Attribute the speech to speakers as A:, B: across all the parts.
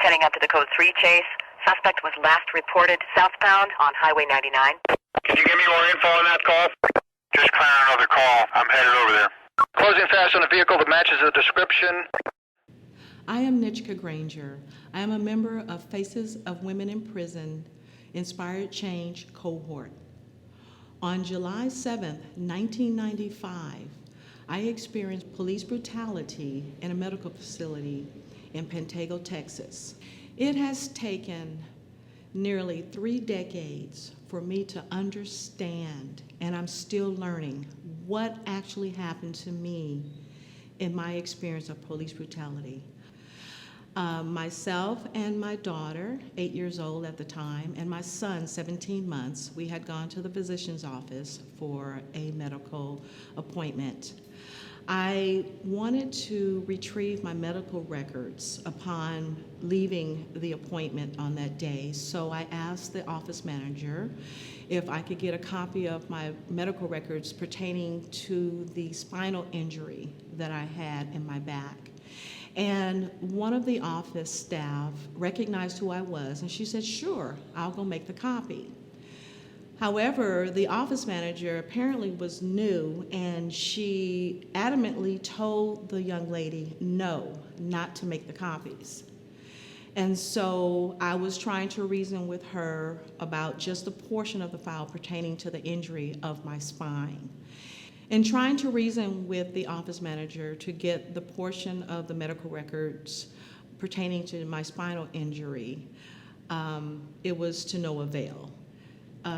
A: heading up to the code 3 chase. Suspect was last reported southbound on Highway 99.
B: Can you give me more info on that call? Just clearing another call. I'm headed over there. Closing fast on a vehicle that matches the description.
C: I am Nithchka Granger. I am a member of Faces of Women in Prison Inspired Change cohort. On July 7th, 1995, I experienced police brutality in a medical facility in Pantego, Texas. It has taken nearly 3 decades for me to understand, and I'm still learning, what actually happened to me in my experience of police brutality. Myself and my daughter, 8 years old at the time, and my son, 17 months, we had gone to the physician's office for a medical appointment. I wanted to retrieve my medical records upon leaving the appointment on that day, so I asked the office manager if I could get a copy of my medical records pertaining to the spinal injury that I had in my back. And one of the office staff recognized who I was, and she said, "Sure, I'll go make the copy." However, the office manager apparently was new, and she adamantly told the young lady no, not to make the copies. And so I was trying to reason with her about just a portion of the file pertaining to the injury of my spine. In trying to reason with the office manager to get the portion of the medical records pertaining to my spinal injury, it was to no avail.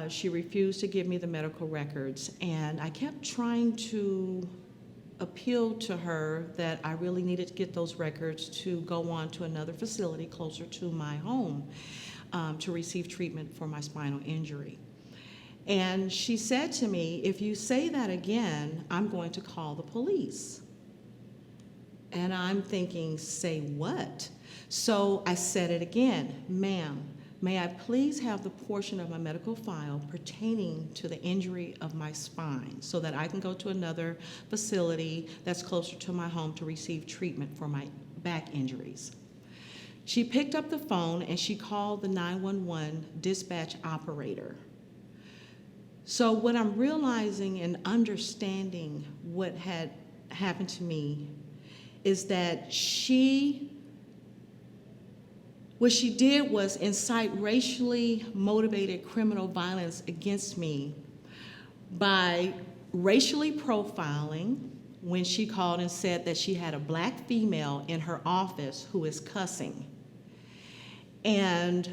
C: She refused to give me the medical records, and I kept trying to appeal to her that I really needed to get those records to go on to another facility closer to my home to receive treatment for my spinal injury. And she said to me, "If you say that again, I'm going to call the police." And I'm thinking, say what? So I said it again, "Ma'am, may I please have the portion of my medical file pertaining to the injury of my spine so that I can go to another facility that's closer to my home to receive treatment for my back injuries?" She picked up the phone and she called the 911 dispatch operator. So what I'm realizing and understanding what had happened to me is that what she did was incite racially motivated criminal violence against me by racially profiling when she called and said that she had a black female in her office who is cussing. And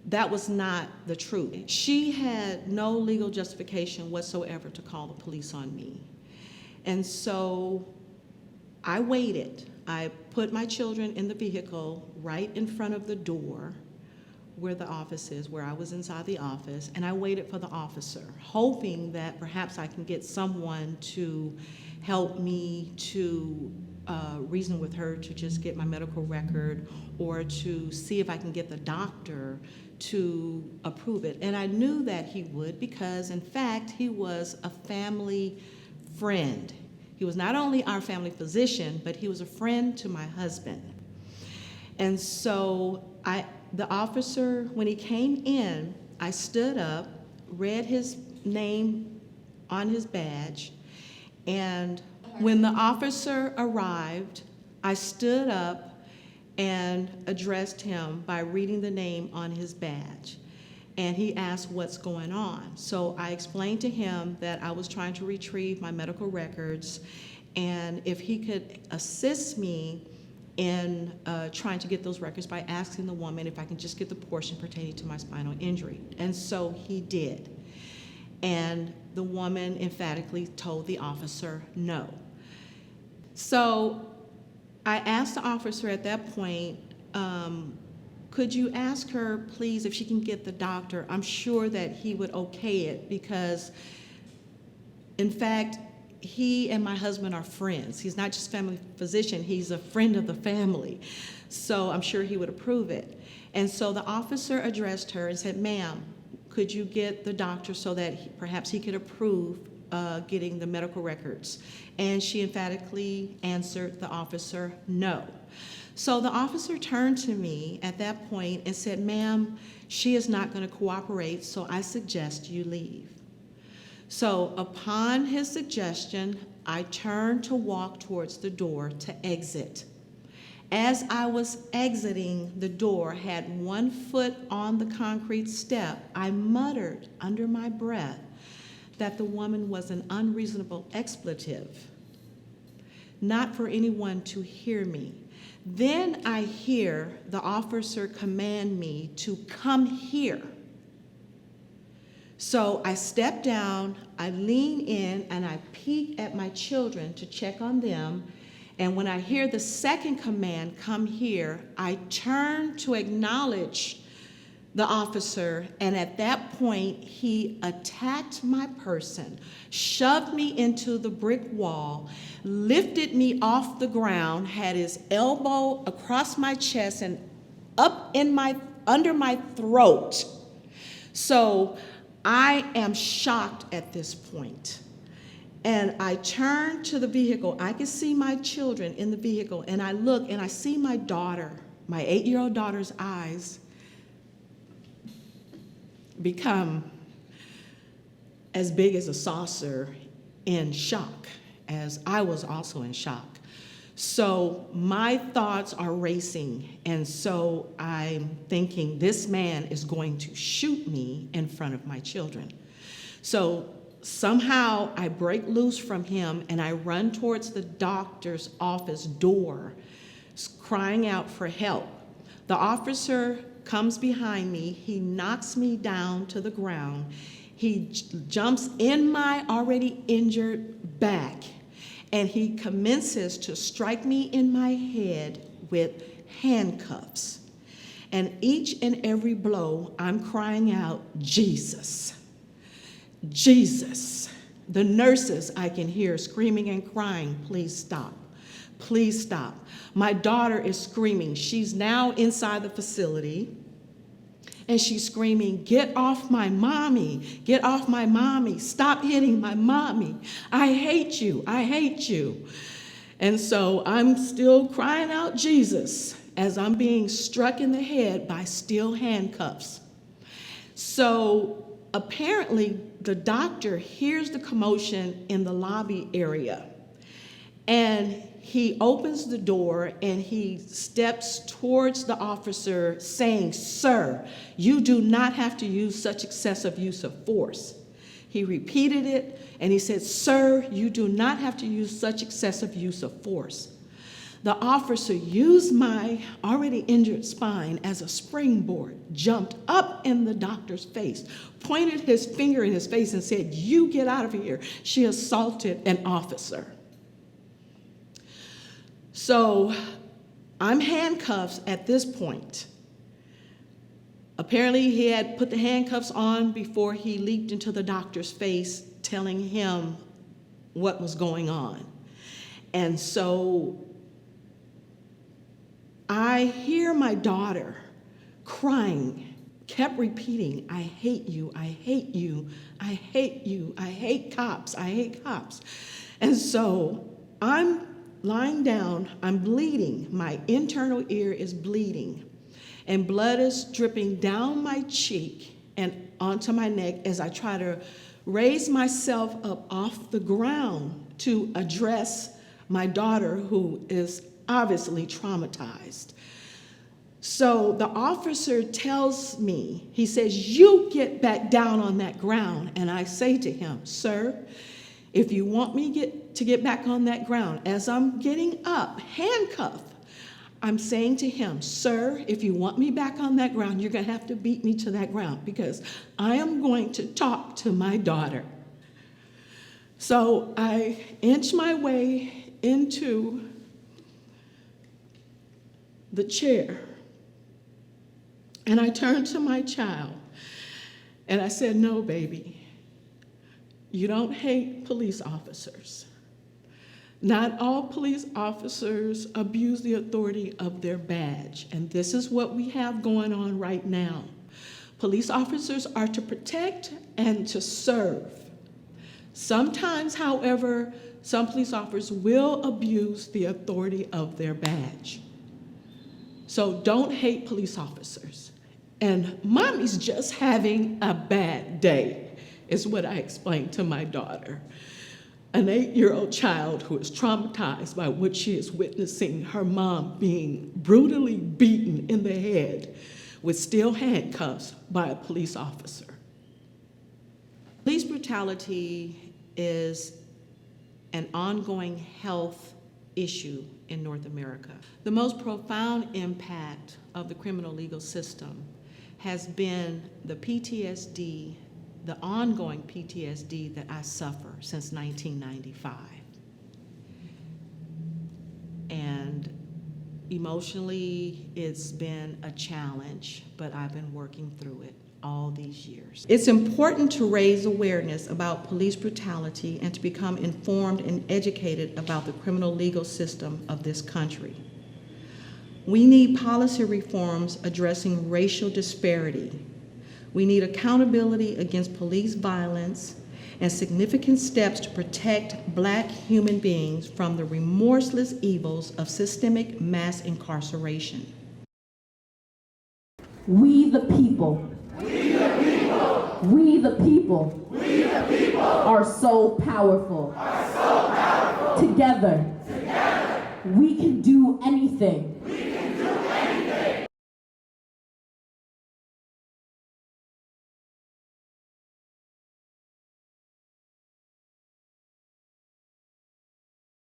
C: that was not the truth. She had no legal justification whatsoever to call the police on me. And so I waited. I put my children in the vehicle right in front of the door where the office is, where I was inside the office, and I waited for the officer, hoping that perhaps I can get someone to help me to reason with her to just get my medical record or to see if I can get the doctor to approve it. And I knew that he would because, in fact, he was a family friend. He was not only our family physician, but he was a friend to my husband. And so the officer, when he came in, I stood up, read his name on his badge, and when the officer arrived, I stood up and addressed him by reading the name on his badge. And he asked what's going on. So I explained to him that I was trying to retrieve my medical records and if he could assist me in trying to get those records by asking the woman if I can just get the portion pertaining to my spinal injury. And so he did. And the woman emphatically told the officer no. So I asked the officer at that point, could you ask her, please, if she can get the doctor? I'm sure that he would okay it because, in fact, he and my husband are friends. He's not just family physician, he's a friend of the family. So I'm sure he would approve it. And so the officer addressed her and said, "Ma'am, could you get the doctor so that perhaps he could approve getting the medical records?" And she emphatically answered the officer, no. So the officer turned to me at that point and said, "Ma'am, she is not going to cooperate, so I suggest you leave." So upon his suggestion, I turned to walk towards the door to exit. As I was exiting, the door had one foot on the concrete step. I muttered under my breath that the woman was an unreasonable expletive, not for anyone to hear me. Then I hear the officer command me to come here. So I step down, I lean in, and I peek at my children to check on them. And when I hear the second command, "come here," I turn to acknowledge the officer, and at that point, he attacked my person, shoved me into the brick wall, lifted me off the ground, had his elbow across my chest and up in under my throat. So I am shocked at this point. And I turn to the vehicle. I can see my children in the vehicle, and I look and I see my daughter, my 8-year-old daughter's eyes become as big as a saucer in shock, as I was also in shock. So my thoughts are racing, and so I'm thinking this man is going to shoot me in front of my children. So somehow I break loose from him and I run towards the doctor's office door, crying out for help. The officer comes behind me, he knocks me down to the ground, he jumps in my already injured back, and he commences to strike me in my head with handcuffs. And each and every blow, I'm crying out, "Jesus, Jesus." The nurses I can hear screaming and crying, "Please stop, please stop." My daughter is screaming. She's now inside the facility, and she's screaming, "Get off my mommy, get off my mommy, stop hitting my mommy. I hate you, I hate you." And so I'm still crying out Jesus as I'm being struck in the head by steel handcuffs. So apparently the doctor hears the commotion in the lobby area, and he opens the door and he steps towards the officer saying, "Sir, you do not have to use such excessive use of force." He repeated it and he said, "Sir, you do not have to use such excessive use of force." The officer used my already injured spine as a springboard, jumped up in the doctor's face, pointed his finger in his face and said, "You get out of here. She assaulted an officer." So I'm handcuffed at this point. Apparently he had put the handcuffs on before he leaped into the doctor's face, telling him what was going on. And so I hear my daughter crying, kept repeating, "I hate you, I hate you, I hate you, I hate cops, I hate cops." And so I'm lying down, I'm bleeding, my internal ear is bleeding, and blood is dripping down my cheek and onto my neck as I try to raise myself up off the ground to address my daughter, who is obviously traumatized. So the officer tells me, he says, "You get back down on that ground." And I say to him, "Sir, if you want me to get back on that ground," as I'm getting up, handcuffed, I'm saying to him, "Sir, if you want me back on that ground, you're going to have to beat me to that ground because I am going to talk to my daughter." So I inch my way into the chair, and I turned to my child, and I said, "No, baby, you don't hate police officers. Not all police officers abuse the authority of their badge, and this is what we have going on right now. Police officers are to protect and to serve. Sometimes, however, some police officers will abuse the authority of their badge." So don't hate police officers. And mommy's just having a bad day, is what I explained to my daughter. An 8-year-old child who is traumatized by what she is witnessing, her mom being brutally beaten in the head with steel handcuffs by a police officer. Police brutality is an ongoing health issue in North America. The most profound impact of the criminal legal system has been the PTSD, the ongoing PTSD that I suffer since 1995. And emotionally, it's been a challenge, but I've been working through it all these years. It's important to raise awareness about police brutality and to become informed and educated about the criminal legal system of this country. We need policy reforms addressing racial disparity. We need accountability against police violence and significant steps to protect Black human beings from the remorseless evils of systemic mass incarceration.
D: We the people.
E: We the people.
D: We the people.
E: We the people.
D: Are so powerful.
E: Are so powerful.
D: Together.
E: Together.
D: We can do anything.